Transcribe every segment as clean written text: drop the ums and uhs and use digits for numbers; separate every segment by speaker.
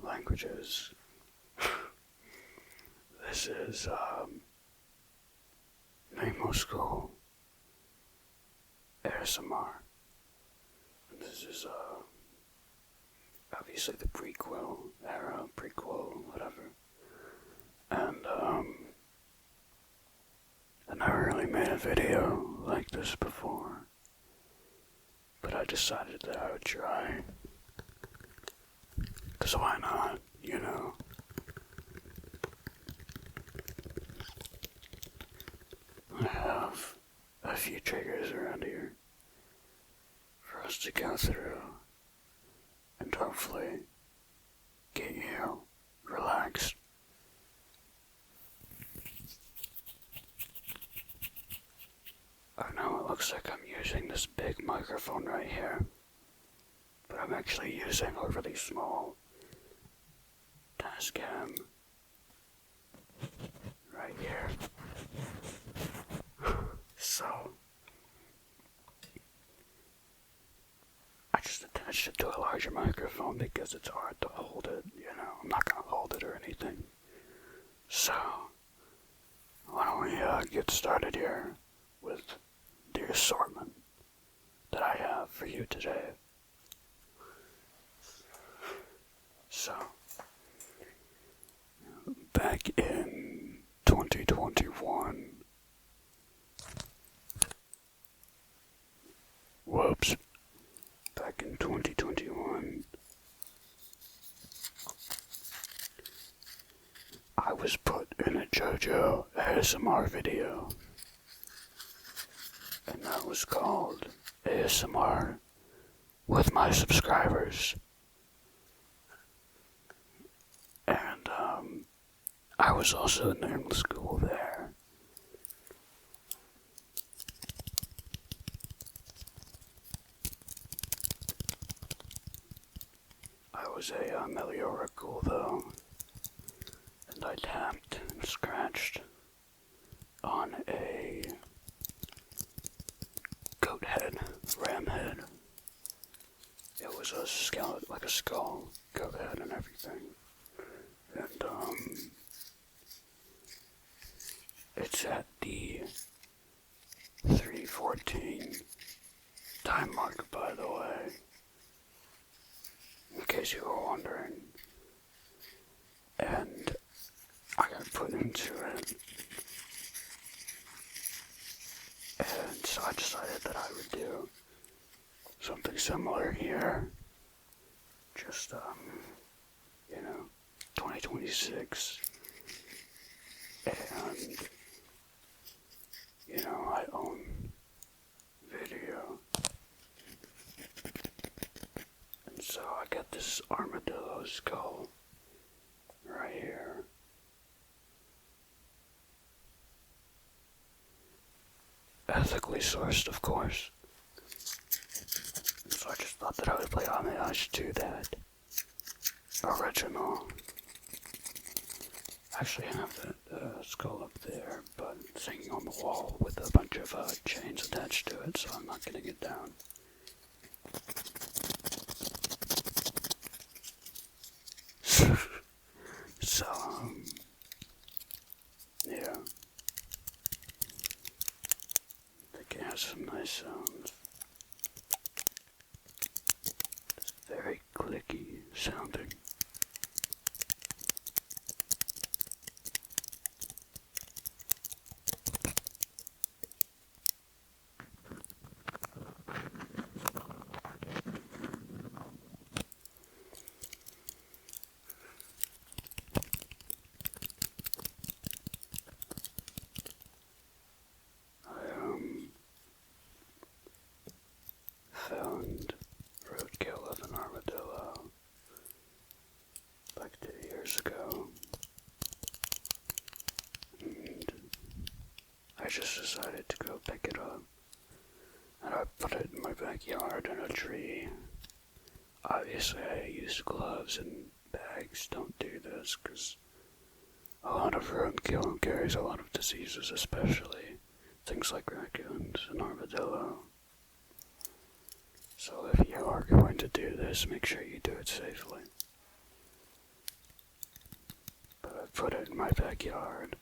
Speaker 1: languages. This is Nameless Ghoul ASMR. And this is obviously the prequel era, whatever. And I never really made a video like this before, but I decided that I would try. 'Cause why not, you know? I have a few triggers around here for us to go through and hopefully get you relaxed. I know it looks like I'm using this big microphone right here, but I'm actually using a really small Tascam right here. So I just attached it to a larger microphone because it's hard to hold it, you know. I'm not gonna hold it or anything. So why don't we get started here with the assortment that I have for you today. So back in 2021, back in 2021, I was put in a JoJo ASMR video, and that was called ASMR with my subscribers. And I was also in Nameless Ghoul there. I was a Meliora Ghoul though, and I tapped and scratched on a goat head, ram head. It was a skeleton, like a skull, goat head and everything. And it's at the 3:14 time mark, by the way, in case you were wondering. And I got put into it, and so I decided that I would do something similar here. Just, you know, 2026, and, you know, I own video, and so I got this armadillo skull right here. Ethically sourced, of course. And so I just thought that I would play homage to that original. I actually have that skull up there, but it's hanging on the wall with a bunch of chains attached to it, so I'm not getting it down. So, yeah. I think it has some nice sounds. It's very clicky sounding. Found roadkill of an armadillo like 2 years ago, and I just decided to go pick it up, and I put it in my backyard in a tree. Obviously I used gloves and bags. Don't do this because a lot of roadkill carries a lot of diseases, especially things like raccoons and armadillo. So if you are going to do this, make sure you do it safely. put it in my backyard,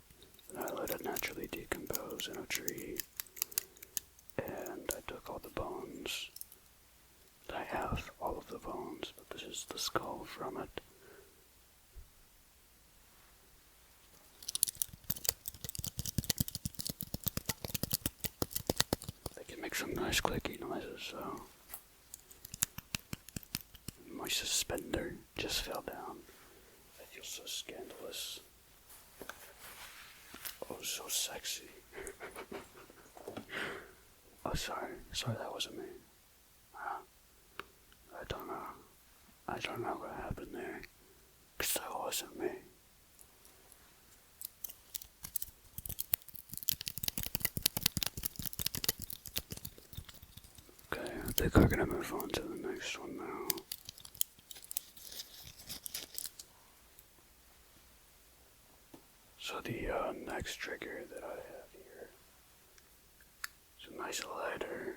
Speaker 1: and I let it naturally decompose in a tree, and I took all the bones. I have all of the bones, but this is the skull from it. They can make some nice clicky noises, so... My suspender just fell down. I feel so scandalous. Oh, so sexy. Oh, sorry, that wasn't me. I don't know what happened there. 'Cause that wasn't me. Okay, I think we're gonna move on to the next one now. So the next trigger that I have here is a nice lighter.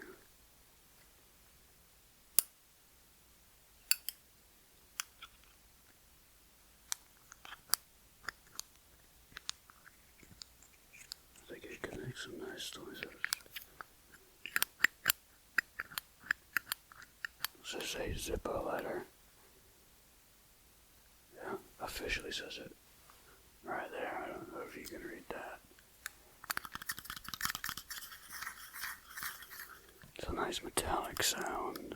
Speaker 1: I think it can make some nice noises. This is a Zippo lighter. Yeah, officially says it. Right there, I don't know if you can read that. It's a nice metallic sound.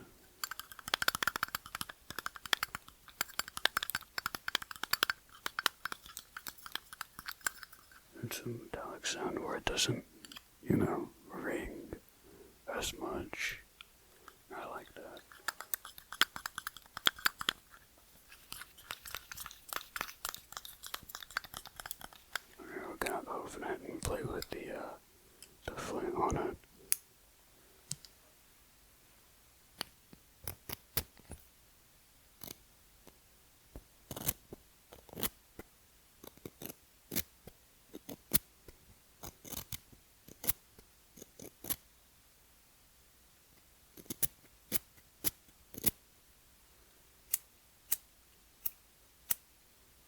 Speaker 1: It's a metallic sound where it doesn't, ring as much. I like that. We're gonna open it and play with the fling on it.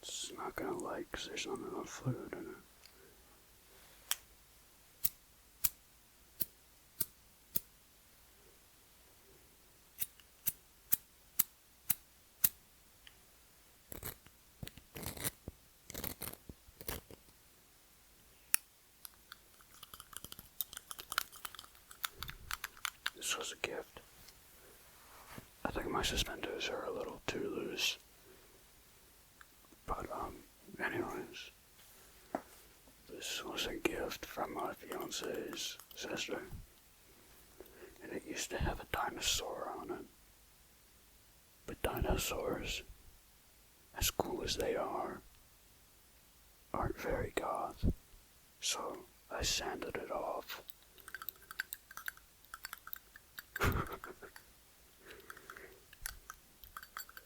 Speaker 1: It's not gonna light because there's not enough fluid in it. This was a gift. I think my suspenders are a little too loose. But, anyways. This was a gift from my fiance's sister. And it used to have a dinosaur on it. But dinosaurs, as cool as they are, aren't very goth. So I sanded it off.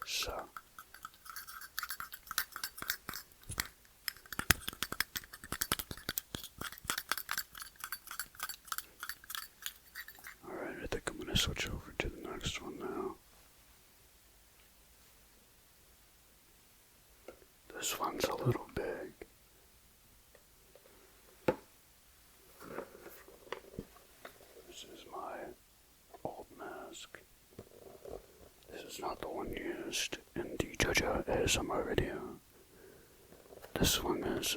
Speaker 1: So alright, I think I'm gonna switch over to the next one now. This one's a little big. This is my old mask. This is not the one used in the JoJo ASMR video. This one is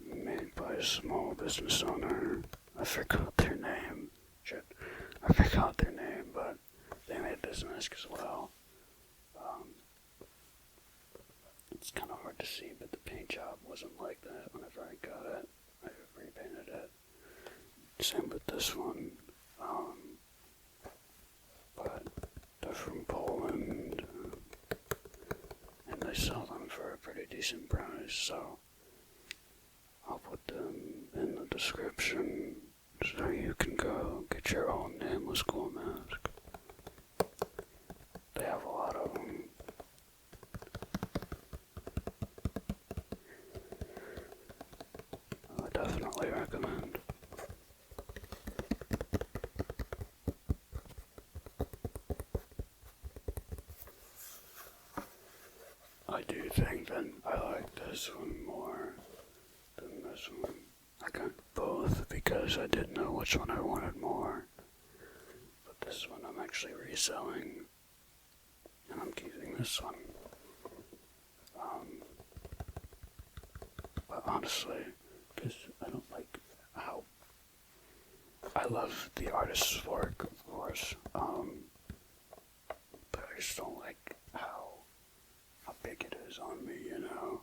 Speaker 1: made by a small business owner. I forgot their name. Shit. I forgot their name, but they made this mask as well. It's kind of hard to see, but the paint job wasn't like that whenever I got it. I repainted it. Same with this one. But they're from Poland, and they sell them for a pretty decent price, so I'll put them in the description so you can go get your own Nameless Ghoul mask. They have a lot of them. I definitely recommend. I do you think then? I like this one more than this one. I got both because I didn't know which one I wanted more. But this one I'm actually reselling. And I'm keeping this one. But honestly, because I don't like how... I love the artist's work, of course. But I just don't like how big it is on me, you know?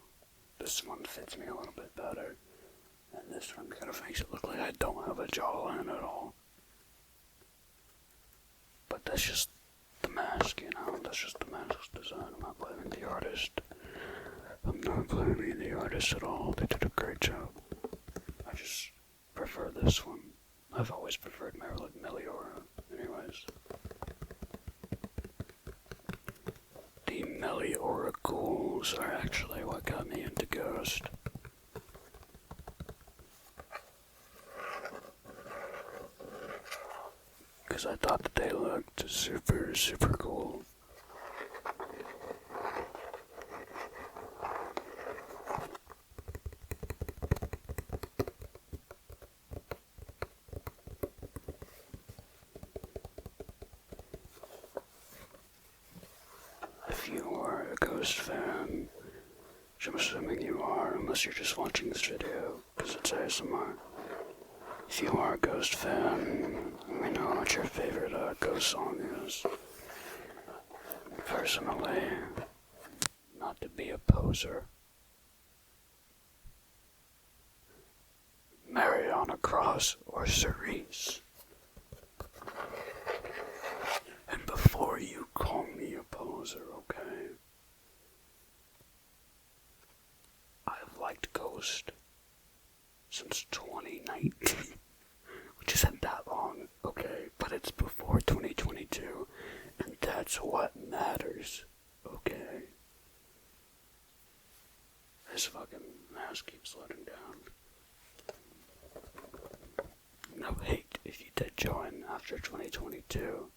Speaker 1: This one fits me a little bit better. And this one kind of makes it look like I don't have a jawline at all. But that's just the mask, you know? That's just the mask's design. I'm not blaming the artist. I'm not blaming the artist at all. They did a great job. I just prefer this one. I've always preferred Meliora, anyways. The Meliora ghouls are actually what got me into Ghost. Because I thought that they looked super, super cool. If you are a Ghost fan, which I'm assuming you are, unless you're just watching this video, because it's ASMR. If you are a Ghost fan, let me know what your favorite Ghost song is. Personally, not to be a poser, Mariana Cross or Cerise. And before you call me a poser, okay? I've liked Ghost since 2019, which isn't that long, okay? But it's before 2022, and that's what matters, okay? This fucking mask keeps letting down. No hate if you did join after 2022,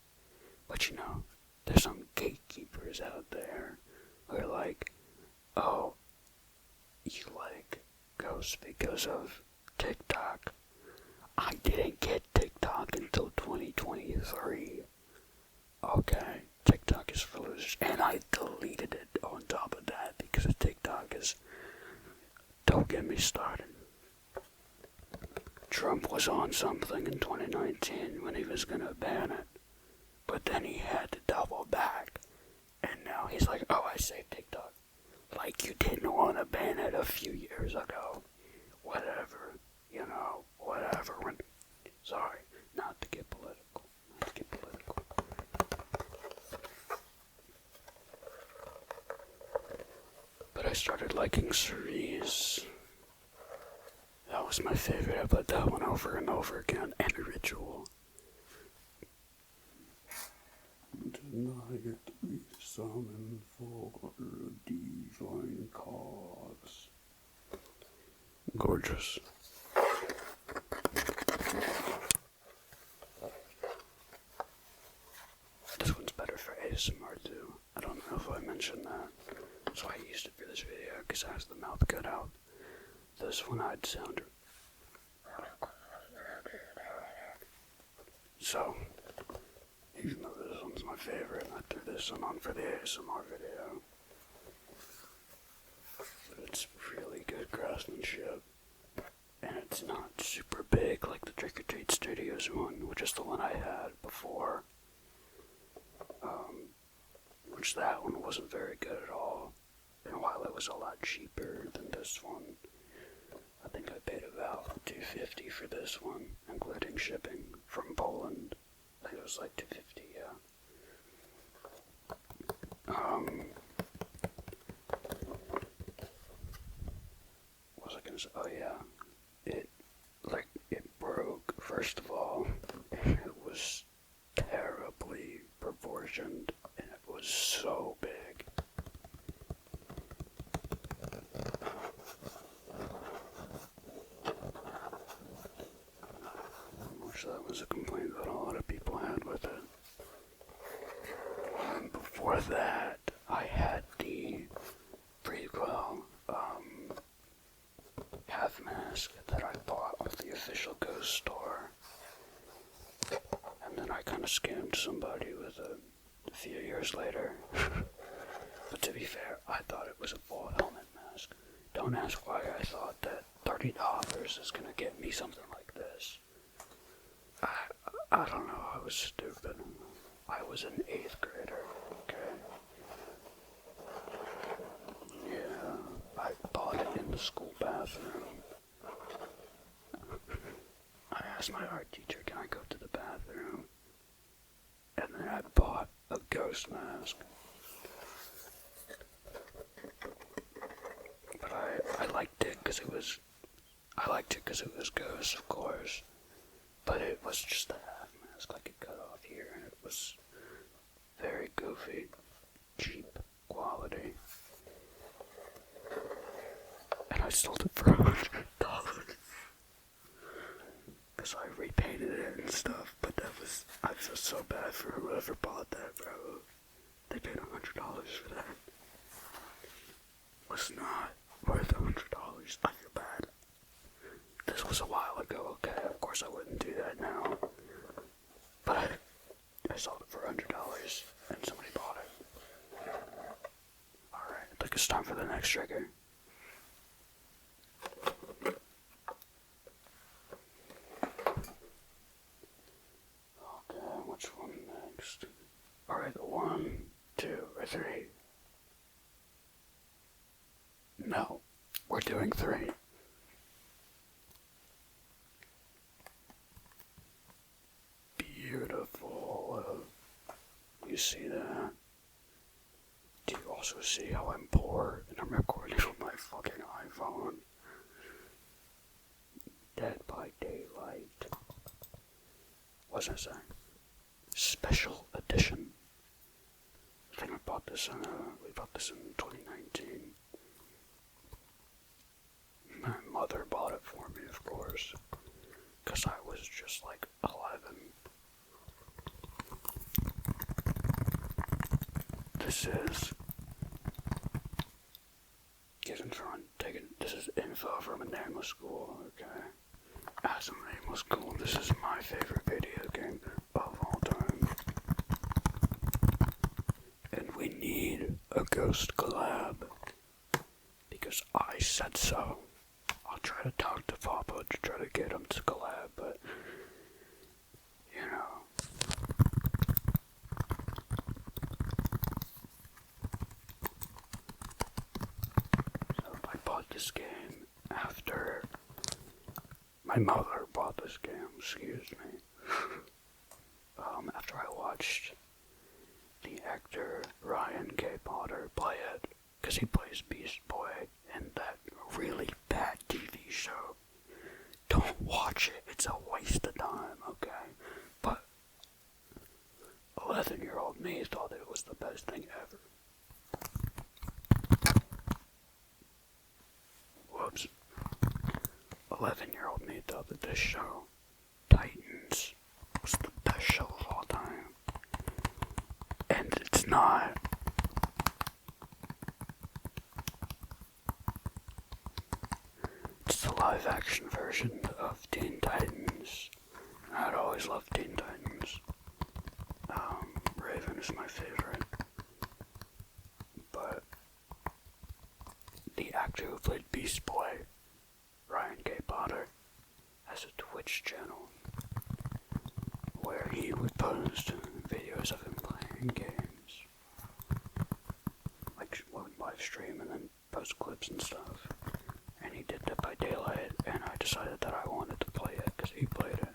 Speaker 1: but you know, there's some gatekeepers out there who are like, oh, you like Ghost because of TikTok. I didn't get TikTok until 2023. Okay, TikTok is for losers, and I deleted it on top of that because of TikTok is... Don't get me started. Trump was on something in 2019 when he was gonna ban it, but then he had to double back, and now he's like, oh, I saved TikTok. Like you didn't want to ban it a few years ago. Whatever, you know, whatever. Sorry, not to get political. But I started liking Cerise. That was my favorite. I played that one over and over again. And Ritual. Tonight we summon for a divine cause. Gorgeous. This one's better for ASMR too. I don't know if I mentioned that. So I used it for this video because it has the mouth cut out. This one I'd sound. So, even though this one's my favorite, I threw this one on for the ASMR video. But it's really good craftsmanship. And it's not super big like the Trick or Treat Studios one, which is the one I had before. Which that one wasn't very good at all. And while it was a lot cheaper than this one, I think I paid about $250 for this one, including shipping from Poland. I think it was like $250, yeah. What was I gonna say? Oh yeah, it broke. First of all, it was terribly proportioned, and it was so big. So that was a complaint that a lot of people had with it. And before that, I had the scammed somebody with a few years later. But to be fair, I thought it was a full helmet mask. Don't ask why I thought that $30 is gonna get me something like this. I don't know, I was stupid. I was an 8th grader, okay? Yeah, I bought it in the school bathroom. I asked my art teacher, can I go to the bathroom? And then I bought a ghost mask. But I liked it because it was ghost, of course. But it was just a half mask, like it cut off here, and it was very goofy, cheap quality. And I sold it for $100. Because I repainted it and stuff, but I feel so bad for whoever bought that, bro. They paid $100 for that. Was not worth $100. I feel bad. This was a while ago, okay? Of course I wouldn't do that now. But I sold it for $100 and somebody bought it. Alright, I think it's time for the next trigger. Okay, which one next? Alright, 1, 2, or 3. No, we're doing 3. Beautiful. You see that? Do you also see how I'm poor and I'm recording on my fucking iPhone? Dead by Daylight. What's I saying? Special edition. I think we bought this in 2019. My mother bought it for me, of course, because I was just like 11. This is this is info from a Nameless Ghoul, okay? As a Nameless Ghoul, this is my favorite video game of all time. And we need a ghost collab, because I said so. I'll try to talk to Papa to try to get him to collab, but, you know. So I bought this game after my mother bought this game, excuse me. After I watched the actor Ryan K. Potter play it, because he plays Beast Boy in that really bad TV show. Don't watch it, it's a waste of time, okay? But 11-year-old me thought it was the best thing ever. Whoops. 11-year-old me thought that this show, Titans, was the best show of all time. And it's not. It's the live-action version of Teen Titans. I'd always loved Teen Titans. Raven is my favorite. But the actor who played Beast Boy, Ryan K. Potter, has a Twitch channel where he would post videos of him playing games. Like, live stream and then post clips and stuff. And he did Dead by Daylight, and I decided that I wanted to play it because he played it.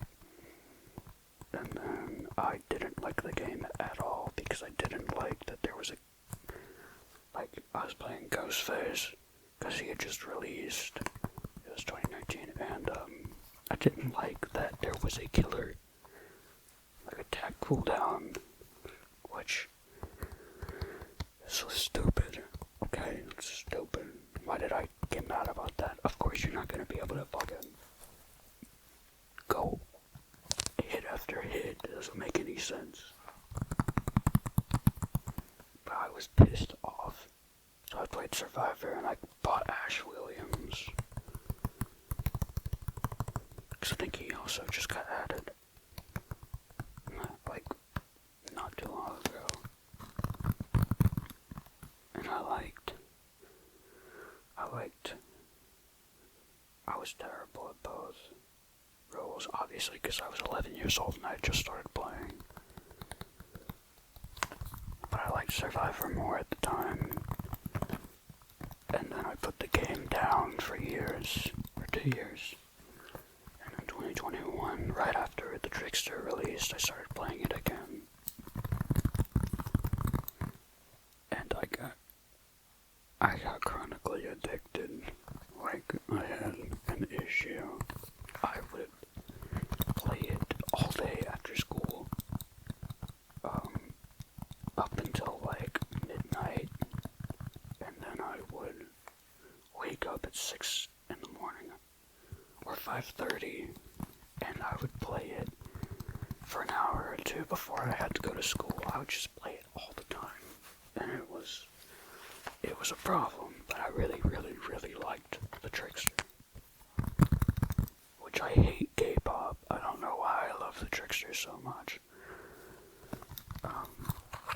Speaker 1: And then I didn't like the game at all because I didn't like that there was I was playing Ghostface because he had just released, it was 2019, and I didn't like that there was a killer, like attack cooldown, which is so stupid, okay, it's stupid. Why did I get mad about that? Of course you're not gonna be able to fucking go hit after hit, it doesn't make any sense. But I was pissed off. So I played Survivor and I bought Ash Williams. Because I think he also just got added. Like, was terrible at both roles, obviously, because I was 11 years old and I just started playing. But I liked Survivor more at the time. And then I put the game down for years, or 2 years. And in 2021, right after the Trickster released, I started playing it again. And I got chronically addicted. Like, I had an issue. I would play it all day after school. Up until like midnight. And then I would wake up at 6 in the morning. Or 5:30. And I would play it for an hour or two before I had to go to school. I would just play it all the time. And it was a problem, but I really, really, really liked the Trickster. Which I hate K-pop. I don't know why I love the Trickster so much. I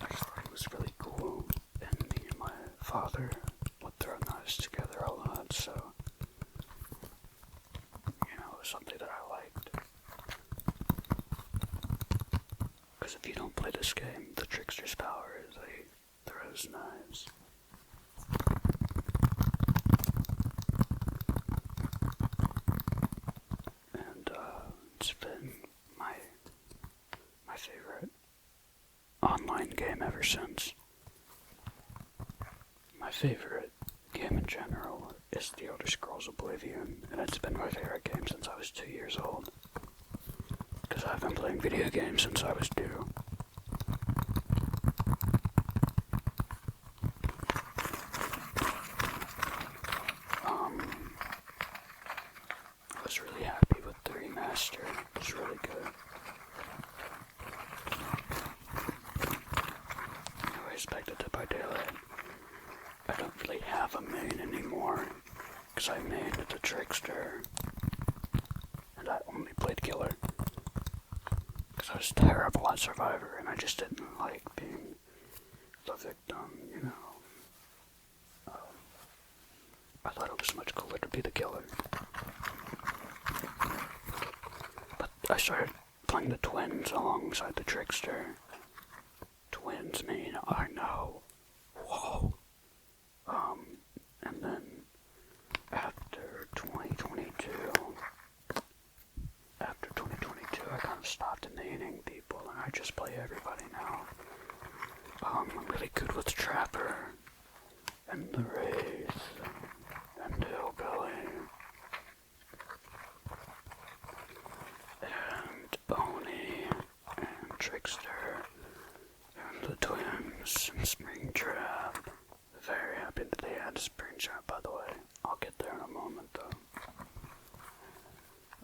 Speaker 1: just thought it was really cool, and me and my father would throw knives together a lot, so, you know, it was something that I liked. Because if you don't play this game, the Trickster's power is he throws knives. And it's been my favorite online game ever since. My favorite game in general is The Elder Scrolls Oblivion, and it's been my favorite game since I was 2 years old. Because I've been playing video games since I was 2. I was really happy with the remaster. It was really good. Anyways, back to Dead by Daylight. I don't really have a main anymore, because I mained the Trickster, and I only played Killer, because I was terrible at Survivor, and I just didn't like being the victim, you know. I thought it was much cooler to be the Killer. But I started playing the twins alongside the Trickster. Twins mean I know. Whoa. And then after 2022, I kind of stopped naming people, and I just play everybody now. I'm really good with Trapper, and the Wraith, and Hillbilly, and Boney, and Trickster, and the Twins, and Springtrap. Very happy that they had Springtrap, by the way. I'll get there in a moment, though.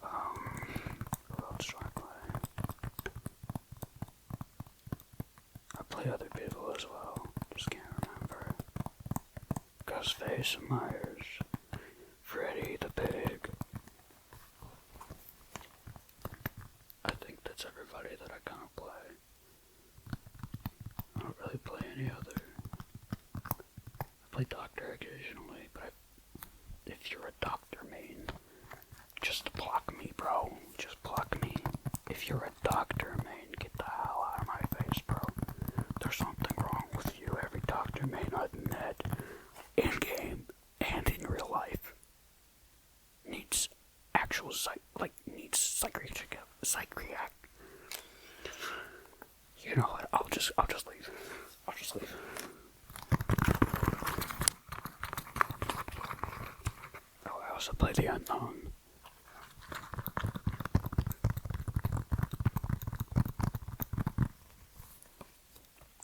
Speaker 1: Who else do I play? I play other people as well. Just can't remember. Ghostface and Myers. Freddy the Pig. I think that's everybody that I kind of play. I don't really play any other. I play Doctor occasionally, but if you're a Doctor main, just block me, bro. Just block me. If you're a Doctor main, get the hell out of my face, bro. There's something wrong with you. Every Doctor main I've met, in game and in real life, needs actual needs psychiatric. You know what? I'll just leave. I'll just leave. Oh, I also play the Unknown.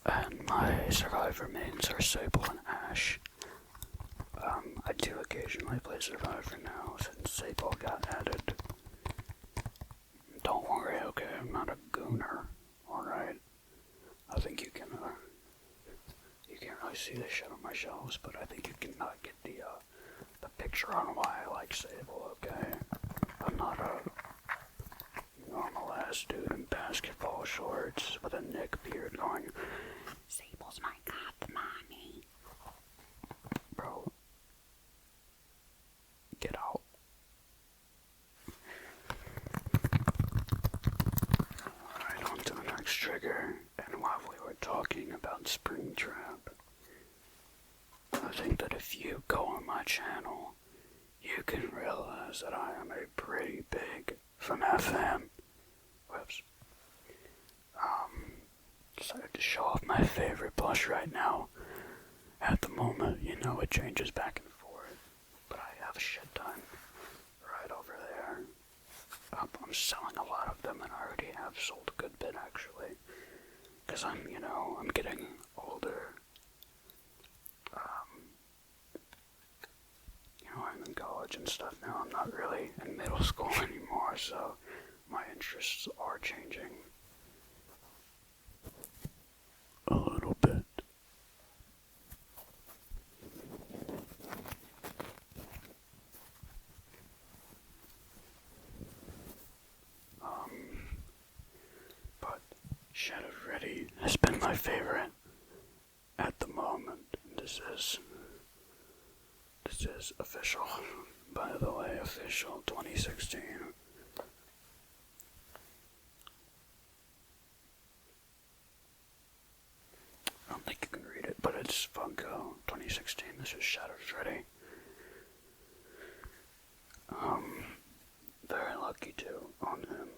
Speaker 1: And my Survivor mains are Sable and Ash. I do occasionally play Survivor now since Sable got added. Don't worry, okay, I'm not a gooner, alright? I think you can can't really see the shit on my shelves, but I think you can get the picture on why I like Sable, okay? I'm not a normal ass dude in basketball shorts with a neck beard going, Sable's my god, mommy. Bro, get out. think that if you go on my channel, you can realize that I am a pretty big FNAF fan. Whoops. Decided to show off my favorite plush right now. At the moment, you know, it changes back and forth, but I have a shit ton right over there. I'm selling a lot of them, and I already have sold a good bit, actually. Because I'm getting older. I'm in college and stuff now. I'm not really in middle school anymore, so my interests are changing a little bit. But Shadow Freddy has been my favorite at the moment. This is official, by the way, official 2016. I don't think you can read it, but it's Funko 2016. This is Shadow Freddy. Very lucky to own him.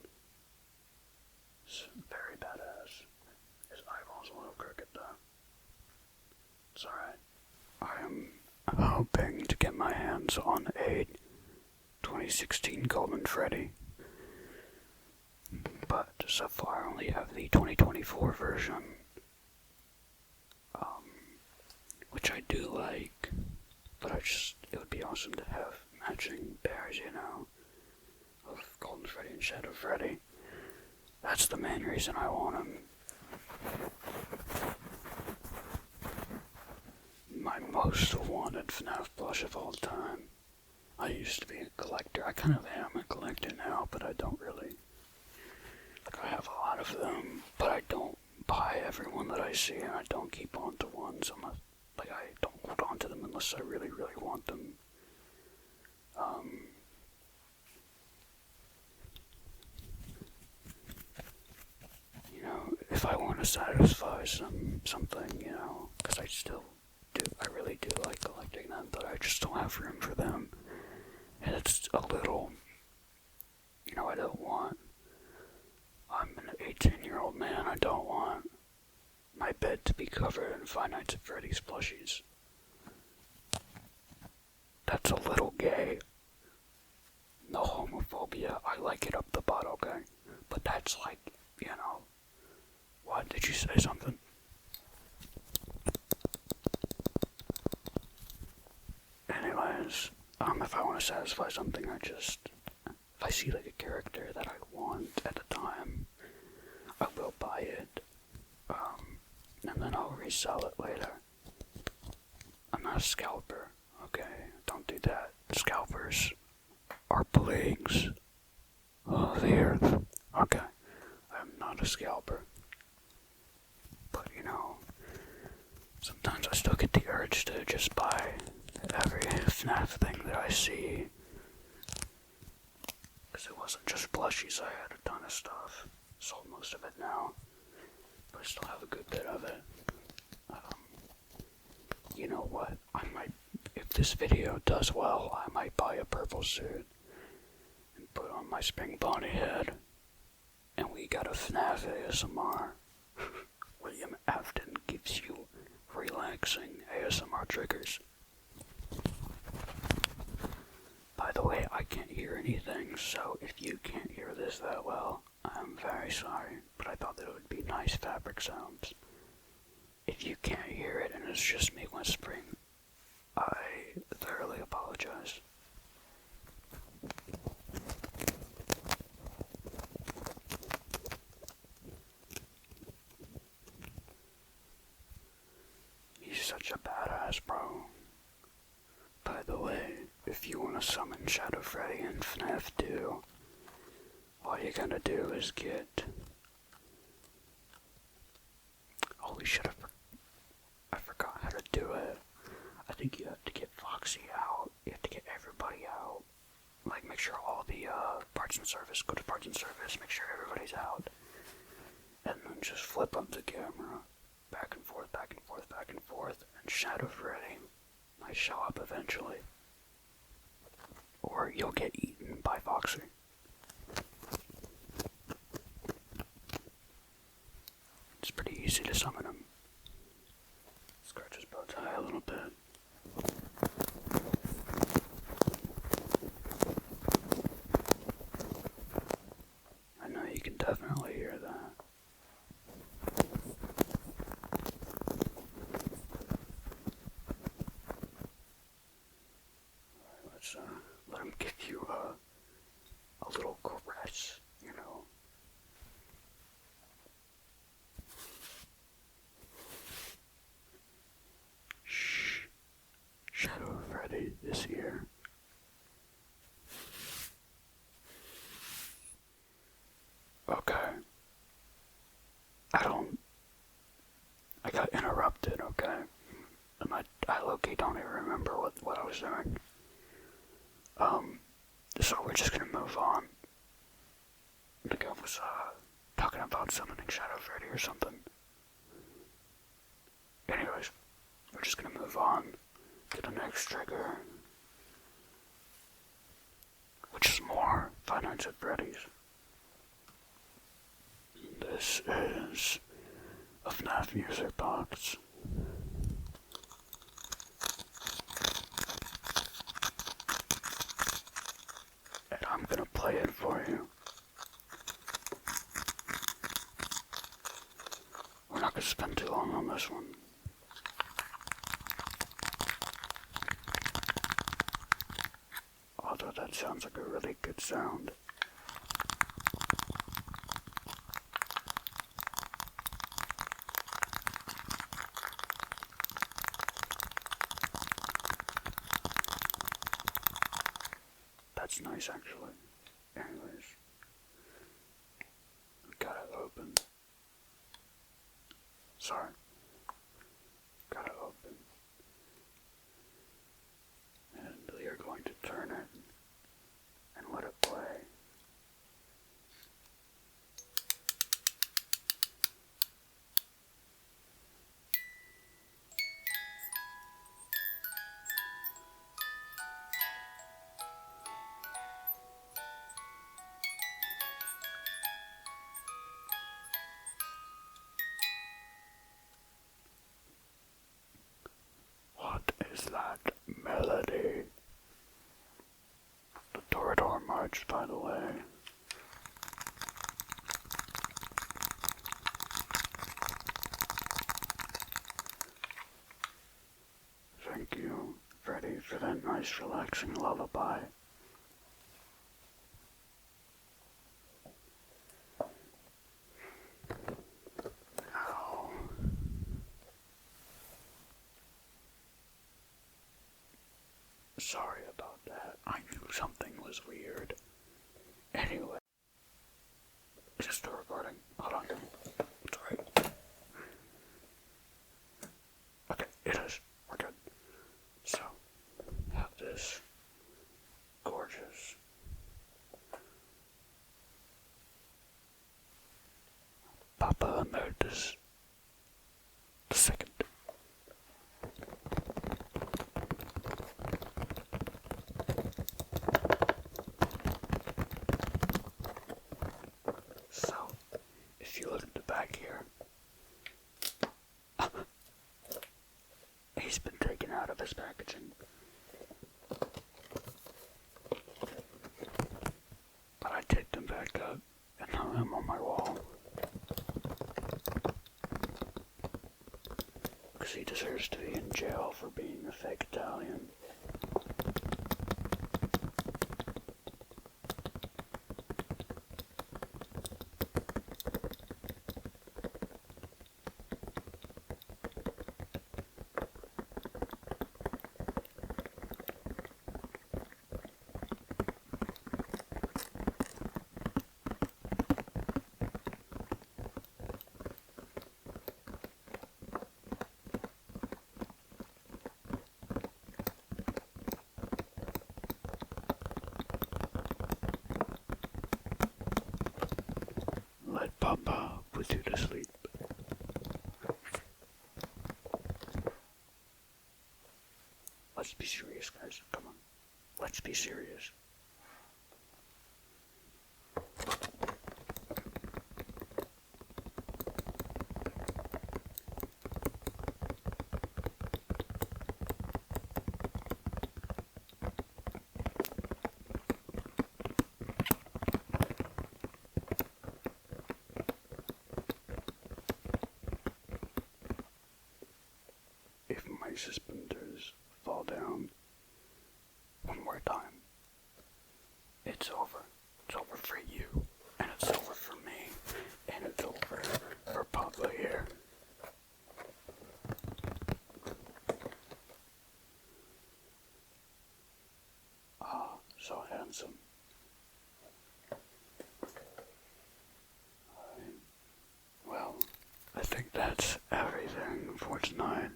Speaker 1: It's very badass. His eyeball's a little crooked though. It's alright. I am hoping to get my hands on a 2016 Golden Freddy, but so far I only have the 2024 version, which I do like, but it would be awesome to have matching pairs, of Golden Freddy and Shadow Freddy. That's the main reason I want him. My most wanted FNAF plush of all time. I used to be a collector. I kind of am a collector now, but I don't really. I have a lot of them, but I don't buy every one that I see, and I don't keep on to ones unless, I don't hold on to them unless I really, really want them. If I want to satisfy something, because I really do like collecting them, but I just don't have room for them. And it's a little, I'm an 18-year-old man, I don't want my bed to be covered in Five Nights at Freddy's plushies. That's a little gay. No homophobia, I like it up the butt, okay? But that's what? Did you say something? Anyways, if I want to satisfy something, if I see a character that I want at the time, I will buy it, and then I'll resell it later. I'm not a scalper, okay? Don't do that. Scalpers are plagues of the earth, okay? I'm not a scalper. But, sometimes I still get the urge to just buy every FNAF thing that I see. Because it wasn't just plushies, I had a ton of stuff. Sold most of it now. But I still have a good bit of it. You know what? If this video does well, I might buy a purple suit and put on my spring bonnet head. And we got a FNAF ASMR. William Afton gives you relaxing ASMR triggers. By the way, I can't hear anything, so if you can't hear this that well, I'm very sorry, but I thought that it would be nice fabric sounds. If you can't hear it and it's just me whispering, I thoroughly apologize. He's such a badass, bro. By the way, if you want to summon Shadow Freddy in FNAF 2, all you gotta do is get... Holy shit, I forgot how to do it. I think you have to get Foxy out. You have to get everybody out. Make sure all the parts and service, go to parts and service, make sure everybody's out. And then just flip up the camera. Back and forth, back and forth, back and forth. And Shadow Freddy might show up eventually. Or you'll get eaten by Foxy. It's pretty easy to summon him. Scratch his bow tie a little bit. I know you can definitely hear that. Alright, let's let him give you a little caress, you know. Shh. Shadow Freddy is here. Okay. I got interrupted, okay? And I low-key don't even remember what I was doing. So we're just gonna move on. I think I was, talking about summoning Shadow Freddy or something. Anyways, we're just gonna move on to the next trigger, which is more Five Nights at Freddy's. This is a FNAF music box. And I'm gonna play it for you. We're not gonna spend too long on this one. Although that sounds like a really good sound. That's nice, actually. Anyways, we got it open. Sorry. Got it open. And we are going to turn it and let it play. What is that melody? The Torador March, by the way. Thank you, Freddy, for that nice relaxing lullaby. Now, sorry about that. I knew something was weird. Anyway, is this still recording? Hold on. It's alright. Okay, it is. We're good. So, have this gorgeous Papa Emeritus the Second. So, if you look at the back here, he's been taken out of his packaging. But I taped him back up and hung him on my wall. Because he deserves to be in jail for being a fake Italian. Let's be serious, guys. Come on. Let's be serious. If my suspenders fall down one more time, it's over. It's over for you, and it's over for me, and it's over for Papa here. Ah, so handsome. Well, I think that's everything for tonight.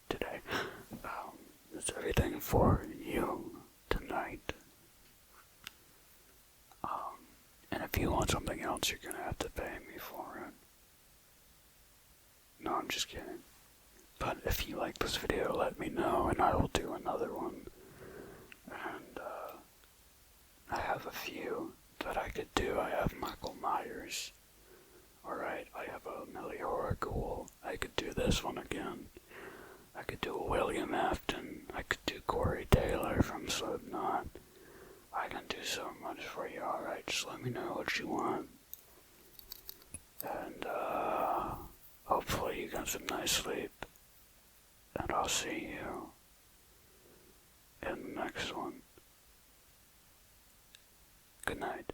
Speaker 1: Today. That's everything for you tonight. And if you want something else, you're gonna have to pay me for it. No, I'm just kidding. But if you like this video, let me know and I will do another one. And, I have a few that I could do. I have Michael Myers. Alright, I have a Nameless Ghoul. I could do this one again. I could do a William Afton. I could do Corey Taylor from Slipknot. I can do so much for you, alright? Just let me know what you want. And, hopefully you got some nice sleep. And I'll see you in the next one. Good night.